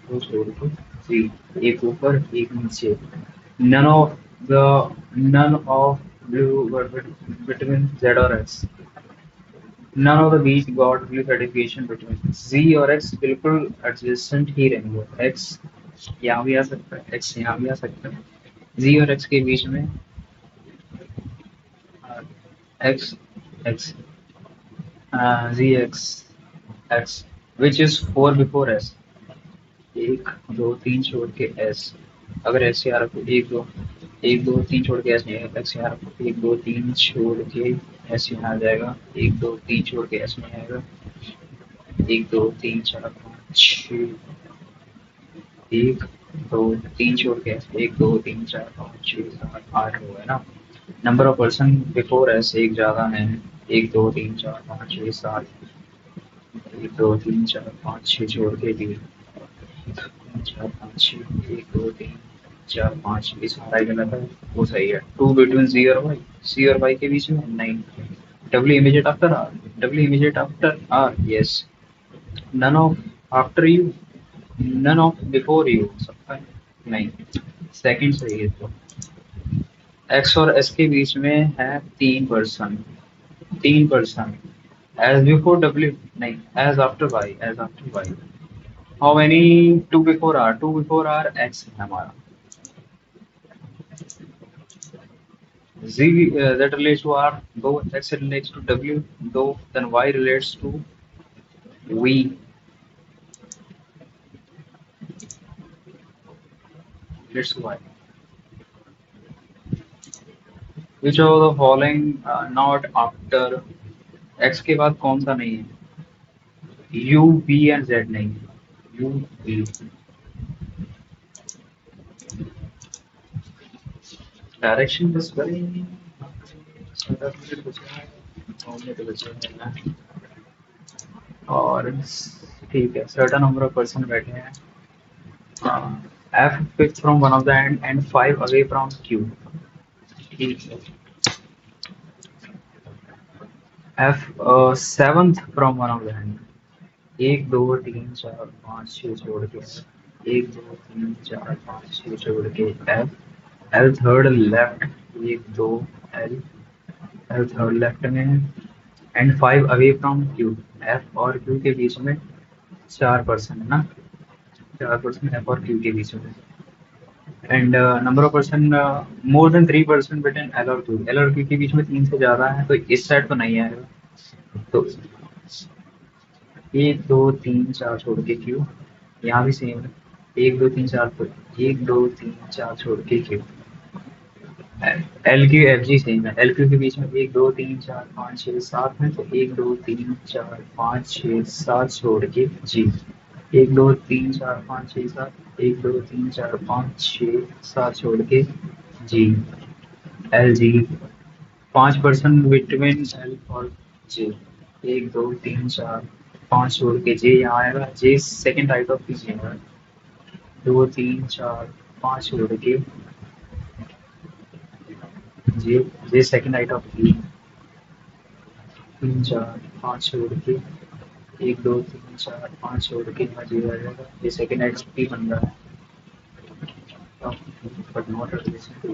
दो छोड़ के वी, एक ऊपर एक नीचे, none of the none of blue were between Z और X, none of the beach got blue certification between Z और X, बिल्कुल adjacent ही रहेंगे, X यहाँ भी आ सकता है, X यहाँ भी आ सकता है, Z और X के बीच में X X Z X X which is 4 before S, एक दो तीन छोड़ के S, अगर एस से आ रखो एक दो तीन छोड़ के एस नहीं आएगा, एस यहाँ रखो, एक दो तीन छोड़ के एस यहाँ आ जाएगा, एक दो तीन छोड़ के एस में आएगा, एक दो तीन चार पाँच छः, एक दो तीन छोड़ के एस, एक दो तीन चार पाँच छः सात आठ हो गया ना। Number of person before S एक ज़्यादा है, एक दो तीन चार पाँच छः सात, एक दो तीन चार पाँच छः छोड़ के डी, चार पाँच छः, एक दो तीन चार पाँच, ये सारा ही गलत है, वो सही है। टू बिटवीन सी और वाई, सी और वाई के बीच में नहीं, W immediate after R, W immediate after R, yes. None of after U, none of before U हो सकता है, नहीं, सेकंड सही है। तो एक्स और एस के बीच में है 3%, 3%, एज बिफोर डब्ल्यू नहीं, H after Y, H after Y, how many two before R X है हमारा z that relates to r, though x relates to w, though then y relates to v, relates to y. Which of the following not after x के बाद कौन सा नहीं है? u, v and z नहीं है. u, v. Direction is very और ठीक है certain number of person बैठे हैं. F picked from one of the end and five away from Q. ठीक है. F seventh from one of the end. एक दो तीन चार पाँच छः छोड़ के एक दो तीन चार पाँच छः छोड़ के F L थर्ड लेफ्ट एक दो L L थर्ड लेफ्ट में है and five away from Q. F और Q के बीच में 4% है ना. 4% F और Q के बीच में and number of person more than 3% between L और क्यू. एल और क्यू के बीच में 3 से ज़्यादा है तो इस साइड तो नहीं आएगा. तो एक दो तीन चार छोड़ के क्यू. यहाँ भी सेम है. एक दो तीन चार तो एक दो तीन चार छोड़ के Q. L Q F G same है. एल क्यू के बीच में एक दो तीन चार पाँच छः सात है तो एक दो तीन चार पाँच छः सात छोड़ के जी. एक दो तीन चार पाँच छः सात एक दो तीन चार पाँच छः सात छोड़ के जी. एल जी 5% बिटवीन एल और जे. एक दो तीन चार पाँच छोड़ के जे यहाँ आएगा. जे सेकेंड राइट ऑफ जे है. दो तीन चार पाँच छोड़ के J. J second right of ई. तीन चार पाँच छोड़ के एक दो तीन चार पाँच छोड़ के यहाँ जे आ जाएगा. ये सेकेंड राइट ऑफ ई बन रहा है बट नॉट रिलेशन टू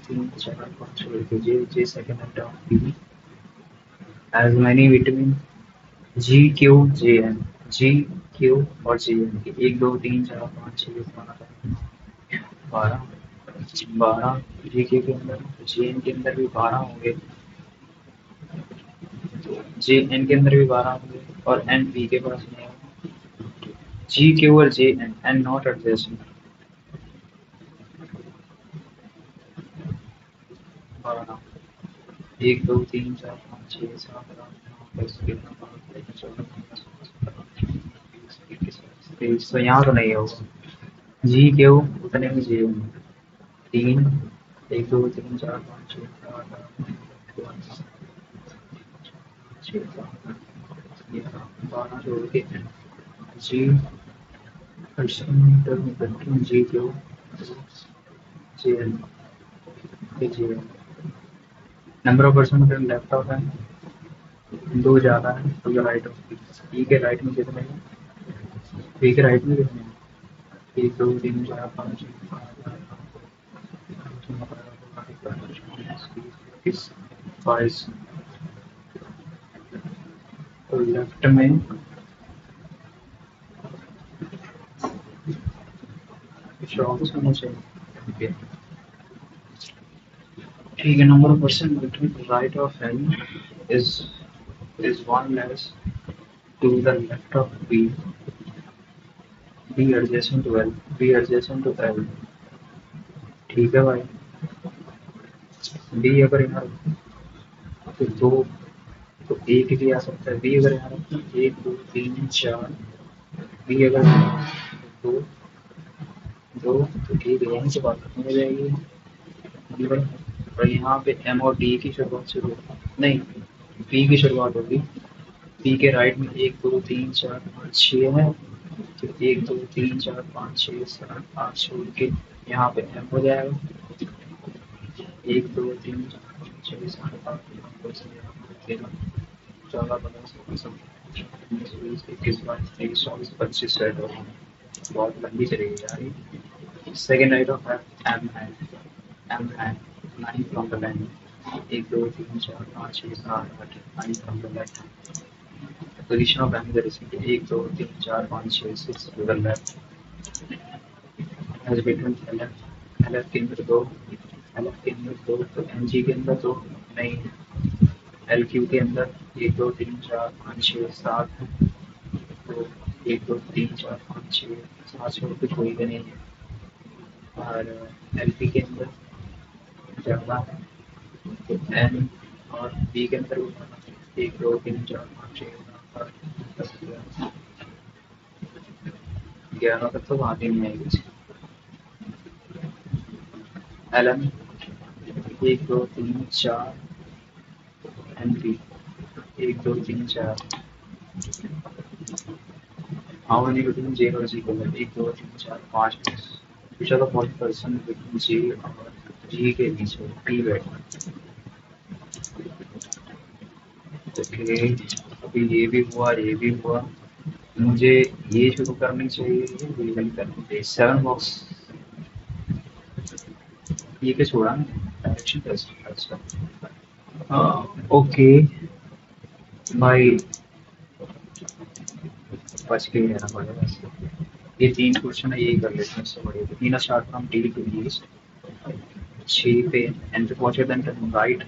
तीन चार पाँच छोड़ के J. J second right of E as many between G Q J N. G Q और जे एन के एक दो तीन चार पाँच छः सात बारह. बारह जी के अंदर. जे एन के अंदर भी 12 होंगे. जे एन के अंदर भी 12 होंगे और एन बी के पास नहीं होगा. जी क्यू और J N N not adjustment. 12 एक दो तीन चार पाँच छः सात आठ नौ दस ग्यारह बारह तेरह चौदह पंद्रह सोलह सत्रह बीस इक्कीस बाईस तेईस. तो यहाँ तो नहीं होगा. जी क्यू उतने में जे एन तीन. एक दो तीन चार पाँच छः सात आठ नौ दस छः सात आठ 12 जोड़ के G. G Q J N G. Number of person फिर लैपटॉप है दो ज़्यादा है तो ये राइट ऑफ ई के राइट में कितने हैं. बी के राइट में कितने हैं. एक दो तीन चार पाँच छः सात आठ नौ दस इक्कीस बाईस. तो लेफ्ट में 24 होना चाहिए. ठीक है. Number of person between right of L is one less to the left of B. B adjacent to L. B adjacent to L. ठीक है भाई. B अगर यहाँ तो दो तो एक भी आ सकता है. B अगर यहाँ रखते हैं एक दो तीन चार. B अगर दो दो तो ठीक है. यहीं से बात खत्म हो जाएगी. और यहाँ पे M और D की शुरुआत शुरू नहीं B की शुरुआत होगी. B के राइट में एक दो तीन चार पाँच छः है तो एक दो तीन चार पाँच छः सात आठ छोड़ के यहाँ पे M हो जाएगा. एक दो तीन चार पाँच छः सात आठ नौ दस ग्यारह तेरह चौदह पंद्रह सोलह सत्रह उन्नीस बीस इक्कीस बाईस तेईस चौबीस पच्चीस सेट हो. बहुत लंबी चलेगी यार ये. सेकेंड राइट ऑफ एम है. एम है 9 फ्रॉम द लाइन. एक दो तीन चार पाँच छः सात आठ 9 from the line. Position of any recipe 1 2 3 4 5 6 6 total left as between LF के अंदर दो एलएफ के अंदर दो तो एनजी के अंदर दो नहीं एल क्यू के अंदर 1 2 3 4 5 6 7 तो 1 2 3 4 5 6 7 से ऊपर कोई भी नहीं है और एल पी के अंदर ज़्यादा है तो एन और बी के अंदर 1 2 3 4 5 6 7 8 10 11 तक तो बात ही नहीं आएगी L M 1 2 3 4 N P 1 2 3 4 how many between J और जी को 1 2 3 4 5 which are the point person between J और G के बीच में P बैठना ओके अभी ये भी हुआ मुझे ये शुरू करनी चाहिए ये वाली करनी चाहिए 7 बॉक्स ये पे छोड़ा ना डायरेक्शन टेस्ट अच्छा ओके भाई बच के ही रहना पड़ेगा ये 3 क्वेश्चन है यही कर लेते हैं इससे बढ़िया तीन start from T to east 6 पे एन पे पहुंचे then turn right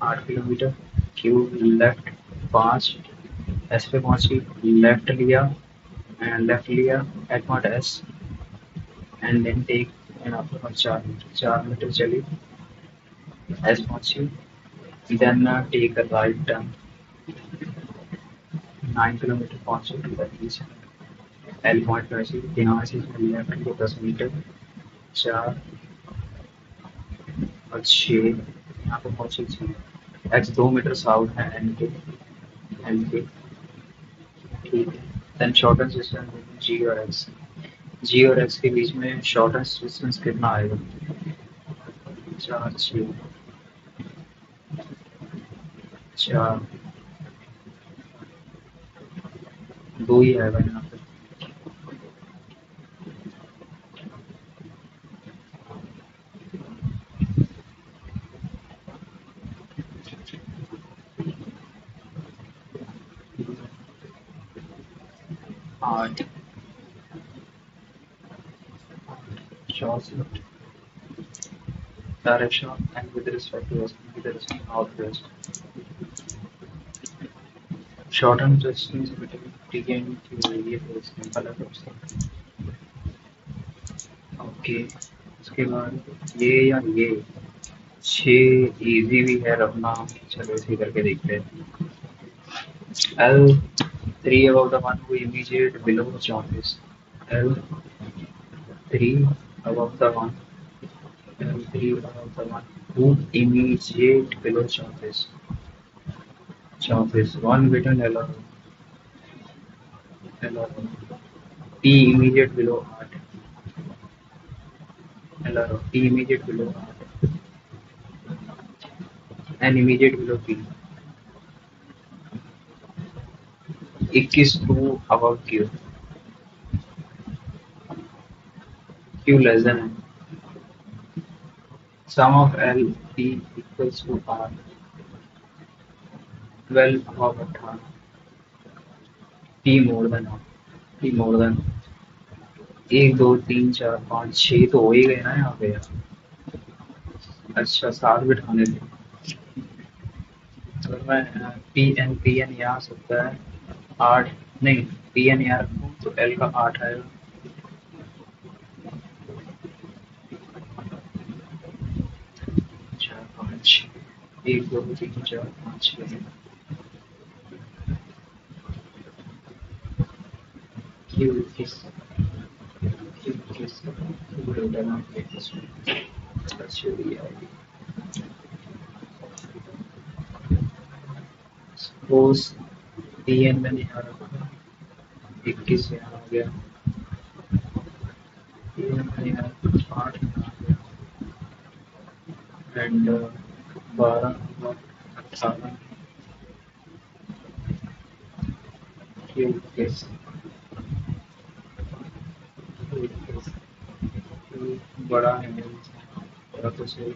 8 kilometre Q left 5 S पे पहुंची लेफ्ट लिया at point S and then take and after 4 metre चली एस पहुंची then take a right turn 9 kilometre पहुंचे to the east L point पे ऐसी यहाँ से लेफ्ट को 10 मीटर 4 और 6 यहाँ पे पहुंचे 6 एक्स 2 मीटर साउथ है एन के ठीक है देन शॉर्टेस्ट डिस्टेंस जी और एक्स के बीच में शॉर्टेस्ट डिस्टेंस कितना आएगा 4 6 4 2 ही आएगा यहाँ पे आठ short direction and with respect to with respect to northwest shorten distance between T and Q area is अलग ऑप्शन ओके उसके बाद ये या ये 6 इजी भी है रखना चलो इसी करके देखते हैं L3 above the one who immediate below the surface L3 above the one L3 above the one who immediate below surface one between L11 T immediate below art L T immediate below art and immediate below P 21 2 above Q less than N sum of L P equals to R 12 above 18 P more than R P more than 1 2 3 4 5 6 तो हो ही गए ना यहाँ पे यार अच्छा 7 बिठाने थे अगर मैं पी एन यहाँ सकता है 8 नहीं पी एन यहाँ रखूँ तो एल का 8 आएगा 4 5 1 2 3 4 5 6 क्यू किस सपोज टी एन मैंने यहाँ रखा 21 यहाँ आ गया टी एन मैंने यहाँ 8 यहाँ आ गया एंड 12 18 क्यू किस बड़ा है बड़ा तो सही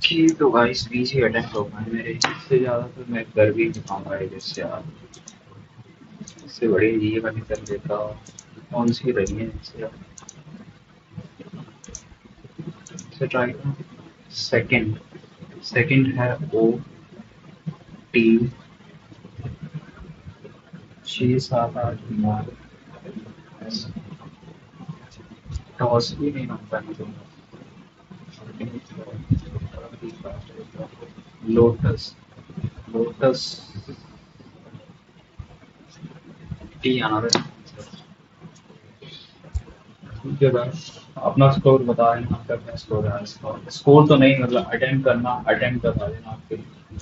कि तो गाइस 20 ही अटेम्प्ट हो पाए मेरे, इससे ज़्यादा तो मैं कर भी नहीं पाऊंगा आई गेस यार। इससे बड़ी ये वाली कर लेता। कौन सी रही है इससे? इससे ट्राई करूँ। सेकंड। सेकंड है ओ टी 6 7 8 9। टॉस भी नहीं होता मुझे। लोटस। लोटस टी आना था। ठीक है बस। अपना स्कोर बता देना आपका क्या स्कोर है। स्कोर स्कोर तो नहीं, मतलब अटेम्प्ट करना, अटेम्प्ट बता देना आपके।